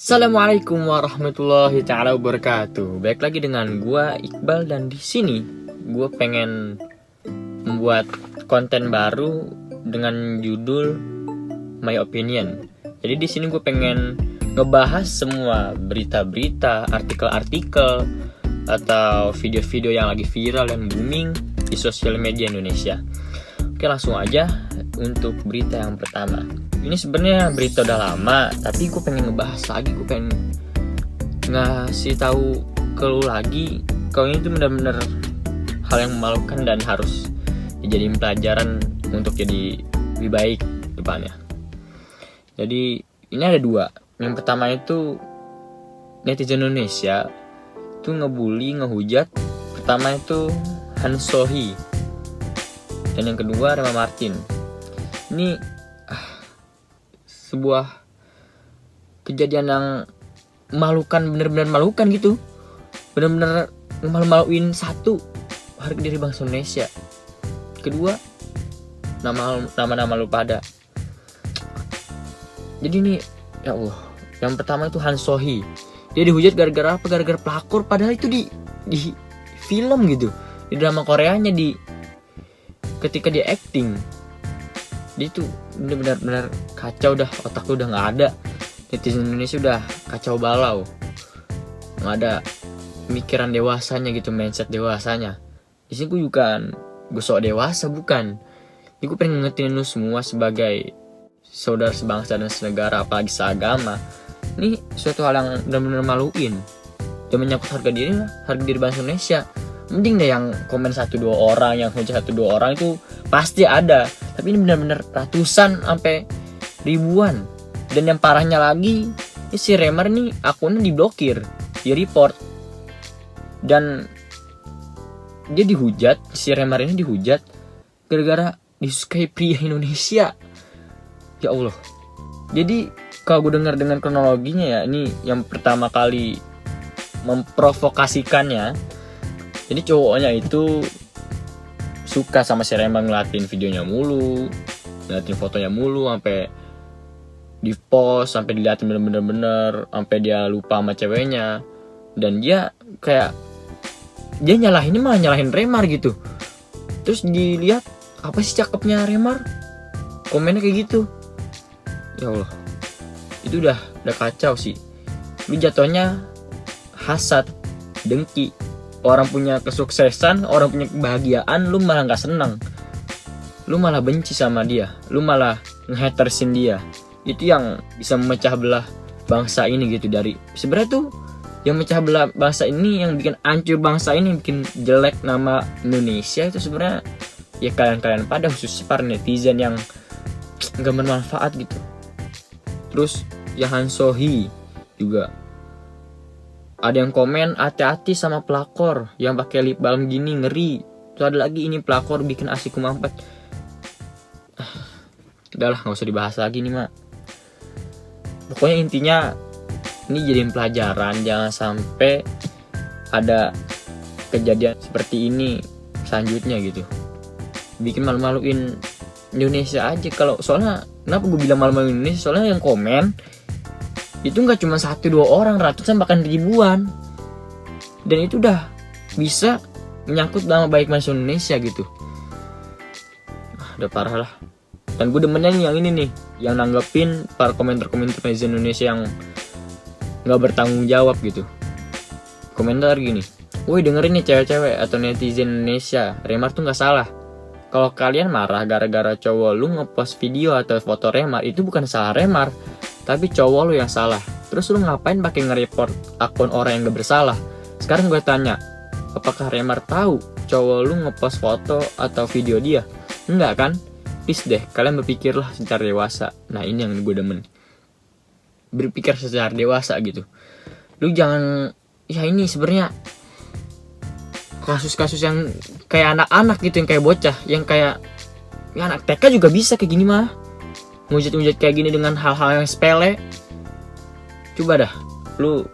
Assalamualaikum warahmatullahi taala wabarakatuh. Baik lagi dengan gua Iqbal, dan di sini gua pengen membuat konten baru dengan judul My Opinion. Jadi di sini gue pengen ngebahas semua berita-berita, artikel-artikel atau video-video yang lagi viral dan booming di sosial media Indonesia. Oke, langsung aja untuk berita yang pertama. Ini sebenarnya berita udah lama, tapi gue pengen ngebahas lagi. Gue pengen ngasih tahu ke lu lagi kalau ini tuh benar-benar hal yang memalukan dan harus dijadiin pelajaran untuk jadi lebih baik depannya. Jadi ini ada dua. Yang pertama itu netizen Indonesia tuh ngebully, ngehujat. Pertama itu Han Sohee, dan yang kedua Rema Martin. Ini sebuah kejadian yang memalukan, benar-benar memalukan gitu, benar-benar malu-maluin. Satu, harga diri bangsa Indonesia. Kedua, nama-nama lu pada. Jadi nih, ya Allah, yang pertama itu Han Sohee. Dia dihujat gara-gara apa? Gara-gara pelakor, padahal itu di film gitu, di drama Koreanya, ketika dia acting. Dia tuh benar-benar kacau dah, otak udah nggak ada. Netizen Indonesia udah kacau balau, nggak ada pemikiran dewasanya gitu, mindset dewasanya. Di sini gue sok dewasa, bukan. Ini gue pengen ngingetin lu semua sebagai saudara sebangsa dan senegara, apalagi seagama. Ini suatu hal yang benar-benar maluin dan menyangkut harga diri bangsa Indonesia. Mending deh yang komen 1-2 orang, yang hujat 1-2 orang itu pasti ada. Tapi ini benar-benar ratusan sampai ribuan. Dan yang parahnya lagi, ini si Remar nih akunnya diblokir, di report. Dan dia dihujat, si Remar ini dihujat gara-gara disukai pria Indonesia. Ya Allah. Jadi kalau gue dengar dengan kronologinya ya, ini yang pertama kali memprovokasikannya. Jadi cowoknya itu suka sama si Remar, ngeliatin videonya mulu, ngeliatin fotonya mulu, sampai di post, sampai diliatin bener-bener, sampai dia lupa sama ceweknya. Dan dia nyalahin Remar gitu. Terus dilihat, apa sih cakepnya Remar, komennya kayak gitu. Ya Allah, itu udah kacau sih. Lu jatuhnya hasad, dengki. Orang punya kesuksesan, orang punya kebahagiaan, lu malah gak senang. Lu malah benci sama dia, lu malah nge-hatersin dia. Itu yang bisa memecah belah bangsa ini gitu. Dari sebenarnya tuh yang mecah belah bangsa ini, yang bikin hancur bangsa ini, bikin jelek nama Indonesia, itu sebenarnya ya kalian pada, khususnya para netizen yang gak bermanfaat gitu. Terus ya Han Sohee juga ada yang komen, hati-hati sama pelakor yang pakai lip balm gini, ngeri. Terus ada lagi, ini pelakor bikin asik kumampet. Udahlah, nggak usah dibahas lagi nih, Mak. Pokoknya intinya ini jadiin pelajaran, jangan sampai ada kejadian seperti ini selanjutnya gitu. Bikin malu-maluin Indonesia aja. Soalnya kenapa gue bilang malu-maluin Indonesia? Soalnya yang komen itu nggak cuma 1-2 orang, ratusan bahkan ribuan. Dan itu udah bisa menyangkut nama baik bangsa Indonesia gitu. Udah parah lah. Dan gue demennya yang ini nih, yang nanggepin para komentar-komentar netizen Indonesia yang nggak bertanggung jawab gitu. Komentar gini, woi dengerin nih cewek-cewek atau netizen Indonesia, Remar tuh nggak salah. Kalau kalian marah gara-gara cowok lu ngepost video atau foto Remar, itu bukan salah Remar, tapi cowok lu yang salah. Terus lu ngapain pakai nge-report akun orang yang gak bersalah? Sekarang gue tanya, apakah Remar tahu cowok lu ngepost foto atau video dia? Enggak kan? Please deh, kalian berpikirlah secara dewasa. Nah ini yang gue demen, berpikir secara dewasa gitu. Lu jangan, ya ini sebenarnya kasus-kasus yang kayak anak-anak gitu, yang kayak bocah, yang kayak ya anak TK juga bisa kayak gini mah. Ngujat-ngujat kayak gini dengan hal-hal yang sepele. Coba dah, lu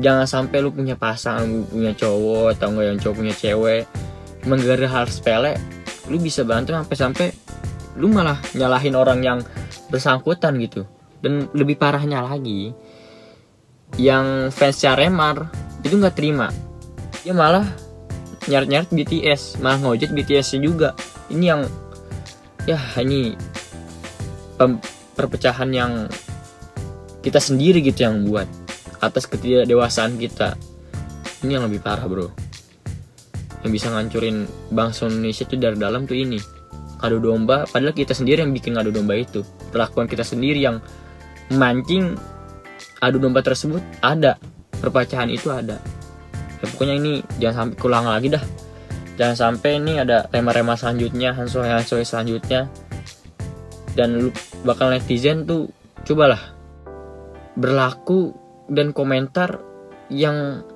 jangan sampai lu punya pasangan, lu punya cowok, atau enggak yang cowok punya cewek, gara-gara hal sepele lu bisa bantu sampai lu malah nyalahin orang yang bersangkutan gitu. Dan lebih parahnya lagi, yang fansnya Remar itu nggak terima, dia malah nyeret-nyeret BTS, malah ngojek BTS juga. Ini yang ya ini perpecahan yang kita sendiri gitu yang buat atas ketidakdewasaan kita. Ini yang lebih parah bro, yang bisa ngancurin bangsa Indonesia tuh dari dalam tuh ini adu domba, padahal kita sendiri yang bikin adu domba itu. Perlakuan kita sendiri yang memancing adu domba tersebut ada, perpecahan itu ada. Ya, pokoknya ini jangan sampai kulang lagi dah. Jangan sampai ini ada tema-tema selanjutnya, hansoy selanjutnya. Dan lu bakal netizen tuh cobalah berlaku dan komentar yang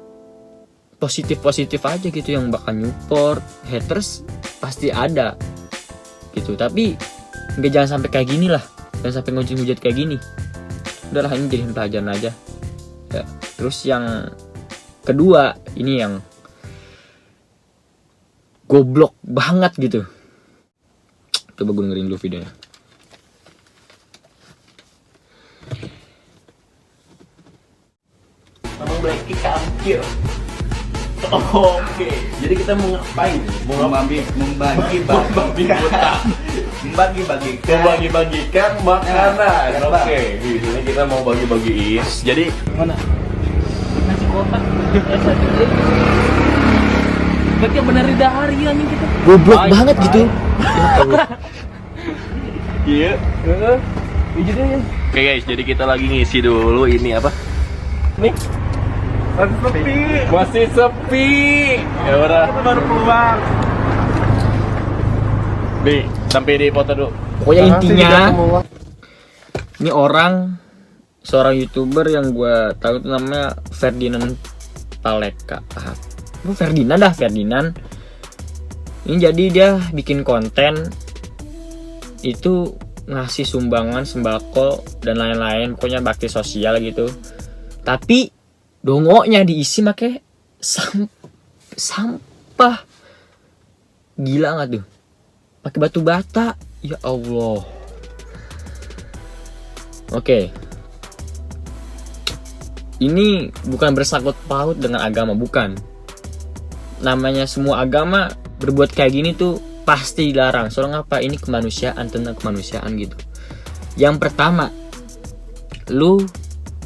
positif aja gitu, yang bakal support. Haters pasti ada gitu, tapi jangan sampai kayak gini lah, jangan sampai ngujat kayak gini. Udahlah, ini jadiin pelajaran aja ya. Terus yang kedua ini yang goblok banget gitu, coba gue dengerin dulu videonya. Abang Blacky kampir. Oke, jadi kita mau ngapain? Membagi-bagikan makanan. Oke, di sini kita mau bagi-bagiin. Jadi Mana? Nasi kotak. Berarti benar di hari anjing kita. Goblok banget gitu. iya. Oke guys, jadi kita lagi ngisi dulu ini apa? Nih. Masih sepi. Ya udah. Kita baru keluar. Nih, sampai di foto dulu. Pokoknya intinya ini orang, seorang YouTuber yang gue tahu itu namanya Ferdinand Paleka. Ferdinand. Ini jadi dia bikin konten itu ngasih sumbangan sembako dan lain-lain, pokoknya bakti sosial gitu. Tapi dongoknya diisi pakai sampah. Gila nggak tuh? Pakai batu bata. Ya Allah. Oke. Ini bukan bersangkut paut dengan agama, bukan. Namanya semua agama berbuat kayak gini tuh pasti dilarang. Soalnya apa? Ini kemanusiaan, tentang kemanusiaan gitu. Yang pertama, lu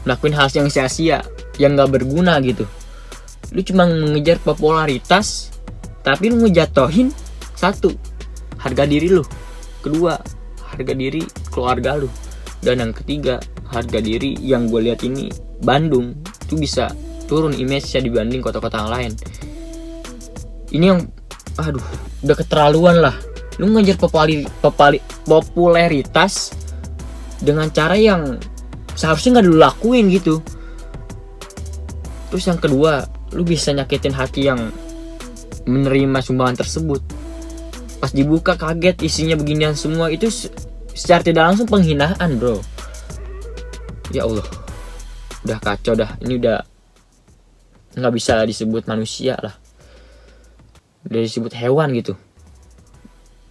lakuin hal yang sia-sia, yang gak berguna gitu. Lu cuma mengejar popularitas, tapi lu ngejatohin satu, harga diri lu. Kedua, harga diri keluarga lu. Dan yang ketiga, harga diri yang gue lihat ini Bandung tuh bisa turun image-nya dibanding kota-kota yang lain. Ini yang aduh, udah keterlaluan lah. Lu ngejar popularitas dengan cara yang seharusnya nggak lu lakuin gitu. Terus yang kedua, lu bisa nyakitin hati yang menerima sumbangan tersebut. Pas dibuka kaget isinya beginian semua, itu secara tidak langsung penghinaan bro. Ya Allah, udah kacau dah. Ini udah nggak bisa disebut manusia lah, udah disebut hewan gitu.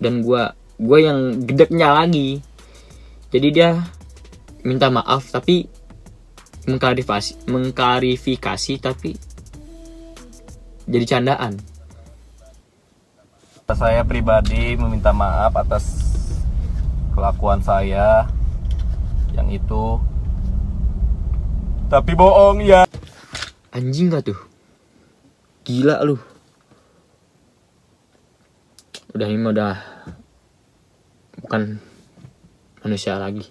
Dan gue yang gedeknya lagi, jadi dia minta maaf tapi mengklarifikasi tapi jadi candaan. Saya pribadi meminta maaf atas kelakuan saya yang itu. Tapi bohong ya. Anjing gak tuh? Gila lu. Udah ini udah bukan manusia lagi.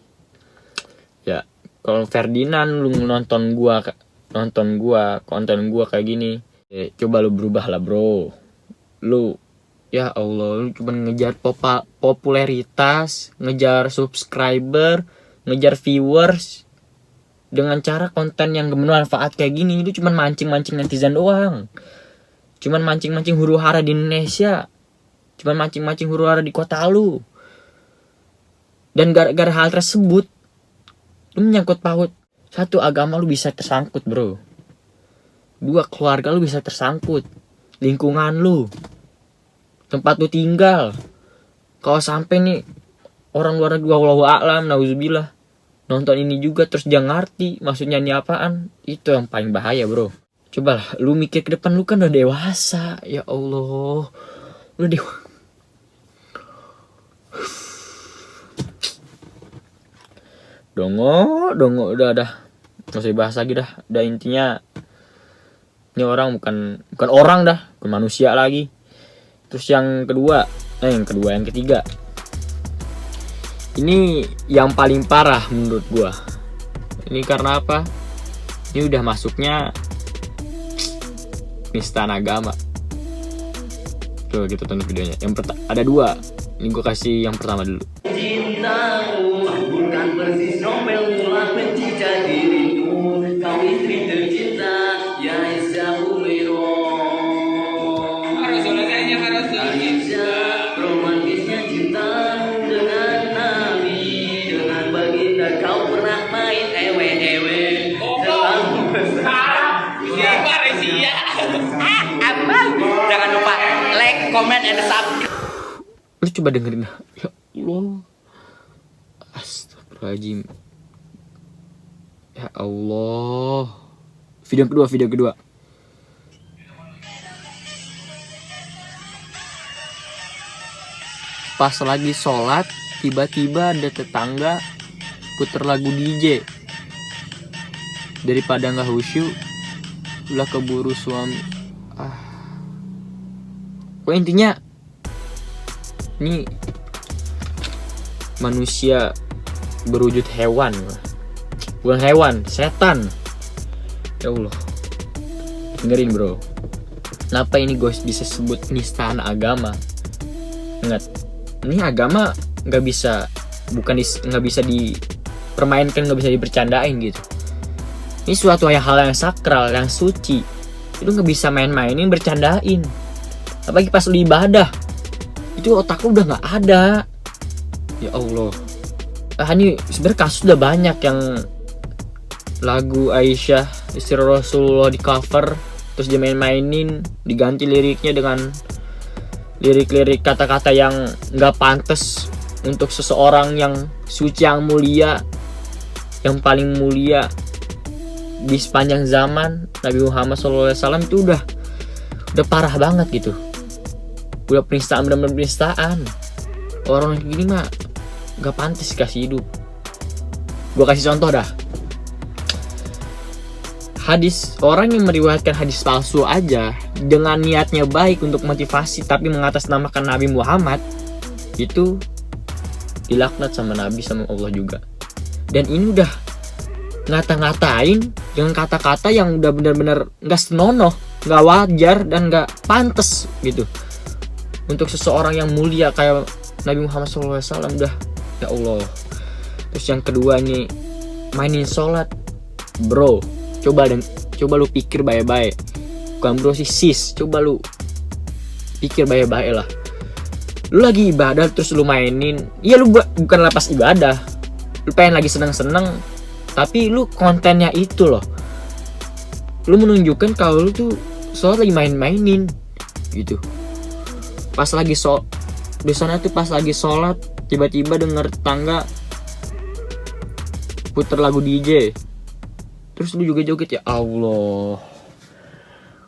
Ya, kalau Ferdinand lu nonton gua konten gua kayak gini, coba lu berubah lah bro. Lu ya Allah, lu cuma ngejar popularitas, ngejar subscriber, ngejar viewers dengan cara konten yang bermanfaat kayak gini. Lu cuma mancing-mancing netizen doang, cuman mancing-mancing huru hara di Indonesia, cuman mancing-mancing huru hara di kota lu. Dan gara-gara hal tersebut lu menyangkut paut. Satu, agama lu bisa tersangkut bro. Dua, keluarga lu bisa tersangkut, lingkungan lu, tempat lu tinggal. Kalau sampai nih orang luar negeri, wallahu a'lam, nauzubillah, nonton ini juga terus dia ngerti maksudnya ini apaan, itu yang paling bahaya bro. Cobalah lu mikir ke depan, lu kan udah dewasa, ya Allah, udah dewasa. Dongo udah nggak usah dibahas lagi dah. Udah intinya ini orang bukan orang dah, bukan manusia lagi. Terus yang ketiga ini yang paling parah menurut gua. Ini karena apa? Ini udah masuknya penistaan agama. Coba kita tonton videonya. Ada 2. Ini gua kasih yang pertama dulu. Cintamu bukan persis novel mulai mencicah dirimu. Kau istri tercinta, ya Isa Humairah. Aisyah, romantisnya cintamu dengan Nabi, dengan baginda kau pernah main ewe-ewe. Selalu jangan lupa like, comment, and subscribe. Lu coba dengerin dah. Ya Allah. Astagfirullahaladzim. Ya Allah. Video kedua. Pas lagi sholat, tiba-tiba ada tetangga puter lagu DJ. Daripada nggak khusyuk, ulah keburu suami. Pokoknya intinya ini manusia berwujud hewan, bukan hewan, setan. Ya Allah, dengerin bro. Kenapa ini gue bisa sebut nistaan agama? Ingat, ini agama nggak bisa dipermainkan, nggak bisa dibercandain gitu. Ini suatu hal yang sakral, yang suci. Itu nggak bisa main-mainin, bercandain. Apalagi pas lu ibadah, itu otak lu udah nggak ada. Ya Allah. Ini sebenarnya kasus udah banyak yang lagu Aisyah istri Rasulullah di cover, terus dia main-mainin, diganti liriknya dengan lirik-lirik kata-kata yang nggak pantas untuk seseorang yang suci, yang mulia, yang paling mulia di sepanjang zaman, Nabi Muhammad SAW. Itu udah parah banget gitu. Udah penistaan, benar-benar penistaan. Orang kayak gini mah gak pantas kasih hidup. Gue kasih contoh dah. Hadis, orang yang meriwayatkan hadis palsu aja dengan niatnya baik untuk motivasi tapi mengatasnamakan Nabi Muhammad, itu dilaknat sama Nabi, sama Allah juga. Dan ini udah ngata-ngatain dengan kata-kata yang udah benar-benar gak senonoh, gak wajar, dan gak pantas gitu untuk seseorang yang mulia kayak Nabi Muhammad SAW. Udah, ya Allah. Terus yang kedua nih, mainin sholat. Bro, coba lu pikir baik-baik. Bukan bro sih, sis, coba lu pikir baik-baik lah. Lu lagi ibadah terus lu mainin. Iya, lu bukan lepas ibadah, lu pengen lagi seneng-seneng, tapi lu kontennya itu loh, lu menunjukkan kalau lu tuh sholat lagi main-mainin gitu. Pas lagi biasanya tuh pas lagi sholat tiba-tiba denger tetangga puter lagu DJ, terus lu juga joget. Ya Allah,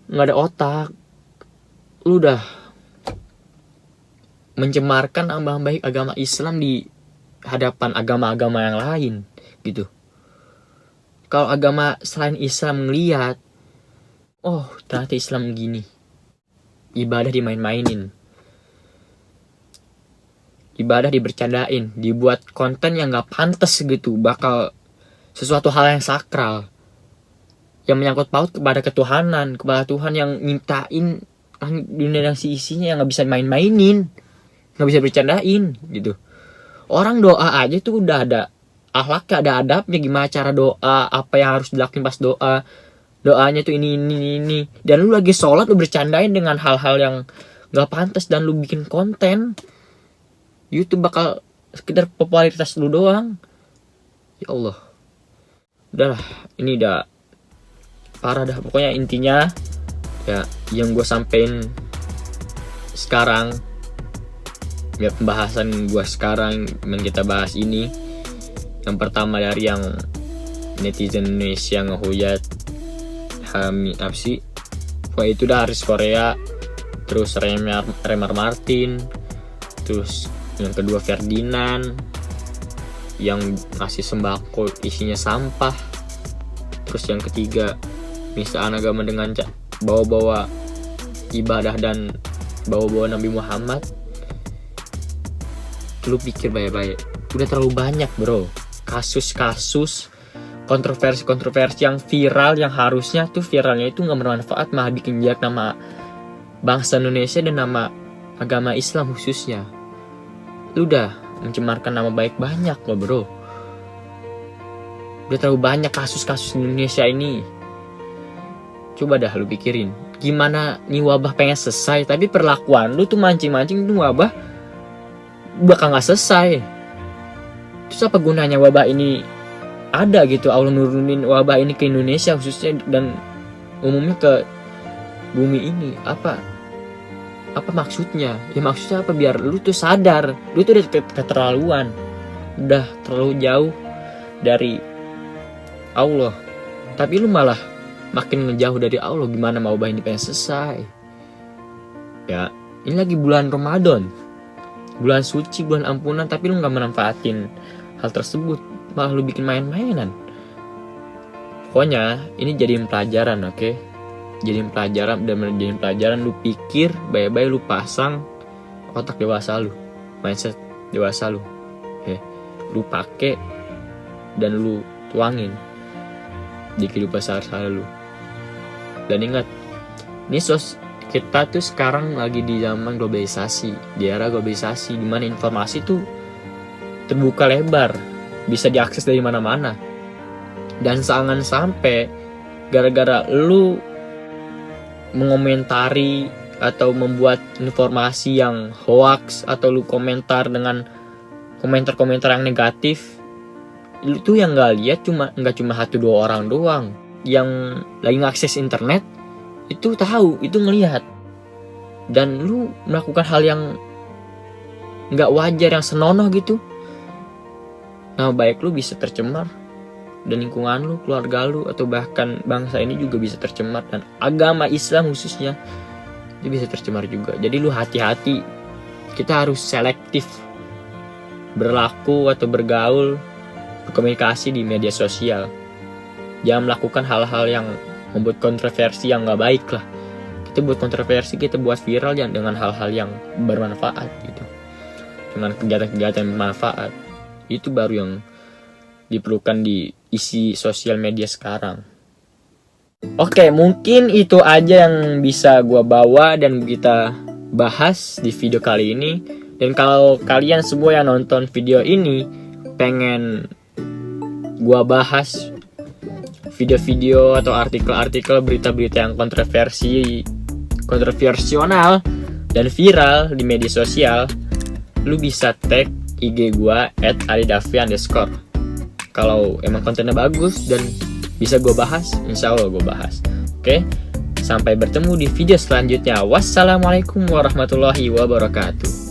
nggak ada otak. Lu udah mencemarkan nama baik agama Islam di hadapan agama-agama yang lain gitu. Kalau agama selain Islam ngeliat, oh ternyata Islam gini, ibadah dimain-mainin, ibadah dibercandain, dibuat konten yang gak pantas gitu, bakal sesuatu hal yang sakral, yang menyangkut paut kepada ketuhanan, kepada Tuhan yang mintain dunia dan si isinya, yang gak bisa main-mainin, gak bisa bercandain gitu. Orang doa aja tuh udah ada akhlaknya, ada adabnya, gimana cara doa, apa yang harus dilakukan pas doa. Doanya tuh ini. Dan lu lagi sholat, lu bercandain dengan hal-hal yang gak pantas, dan lu bikin konten, YouTube bakal sekedar popularitas lu doang. Ya Allah, udahlah, ini udah parah dah. Pokoknya intinya ya, yang gue sampein sekarang, ya pembahasan gue sekarang yang kita bahas ini Yang pertama dari yang netizen Indonesia ngehujat Apsi, wah itu dah artis Korea. Terus Remar Martin. Terus yang kedua Ferdinand yang ngasih sembako isinya sampah. Terus yang ketiga penistaan agama dengan bawa-bawa ibadah dan bawa-bawa Nabi Muhammad. Lu pikir baik-baik, udah terlalu banyak bro kasus-kasus kontroversi yang viral, yang harusnya tuh viralnya itu nggak bermanfaat, malah bikin jelek nama bangsa Indonesia dan nama agama Islam khususnya. Lu udah mencemarkan nama baik banyak loh bro. Udah terlalu banyak kasus-kasus di Indonesia ini. Coba dah lu pikirin, gimana nih wabah pengen selesai, tapi perlakuan lu tuh mancing-mancing tuh wabah bakal nggak selesai. Terus apa gunanya wabah ini ada gitu? Allah nurunin wabah ini ke Indonesia khususnya dan umumnya ke bumi ini. Apa maksudnya? Ya maksudnya apa? Biar lu tuh sadar, lu tuh udah keterlaluan, udah terlalu jauh dari Allah, tapi lu malah makin ngejauh dari Allah. Gimana mau wabah ini pengen selesai? Ya ini lagi bulan Ramadan, bulan suci, bulan ampunan, tapi lu nggak manfaatin hal tersebut, malah lu bikin main-mainan. Pokoknya ini jadiin pelajaran, oke? Jadiin pelajaran, dan jadiin pelajaran. Lu pikir baik-baik, lu pasang otak dewasa lu, mindset dewasa lu, oke? Lu pakai dan lu tuangin di kehidupan sehari-hari lu. Dan ingat, ini kita tuh sekarang lagi di zaman globalisasi, di era globalisasi, di mana informasi tuh terbuka lebar, bisa diakses dari mana-mana. Dan jangan sampai gara-gara lu mengomentari atau membuat informasi yang hoax, atau lu komentar dengan komentar-komentar yang negatif, lu tuh yang nggak cuma 1-2 orang doang yang lagi ngakses internet itu tahu, itu ngelihat, dan lu melakukan hal yang nggak wajar, yang senonoh gitu. Nah baik lu bisa tercemar, dan lingkungan lu, keluarga lu, atau bahkan bangsa ini juga bisa tercemar, dan agama Islam khususnya itu bisa tercemar juga. Jadi lu hati-hati, kita harus selektif berlaku atau bergaul, berkomunikasi di media sosial. Jangan melakukan hal-hal yang membuat kontroversi yang nggak baik lah. Kita buat kontroversi, kita buat viral yang dengan hal-hal yang bermanfaat gitu, dengan kegiatan-kegiatan yang bermanfaat. Itu baru yang diperlukan di isi sosial media sekarang. Oke, mungkin itu aja yang bisa gua bawa dan kita bahas di video kali ini. Dan kalau kalian semua yang nonton video ini pengen gua bahas video-video atau artikel-artikel, berita-berita yang kontroversial dan viral di media sosial, lu bisa tag IG gua @alidafi_. Kalau emang kontennya bagus dan bisa gue bahas, insya Allah gue bahas. Oke, sampai bertemu di video selanjutnya. Wassalamualaikum warahmatullahi wabarakatuh.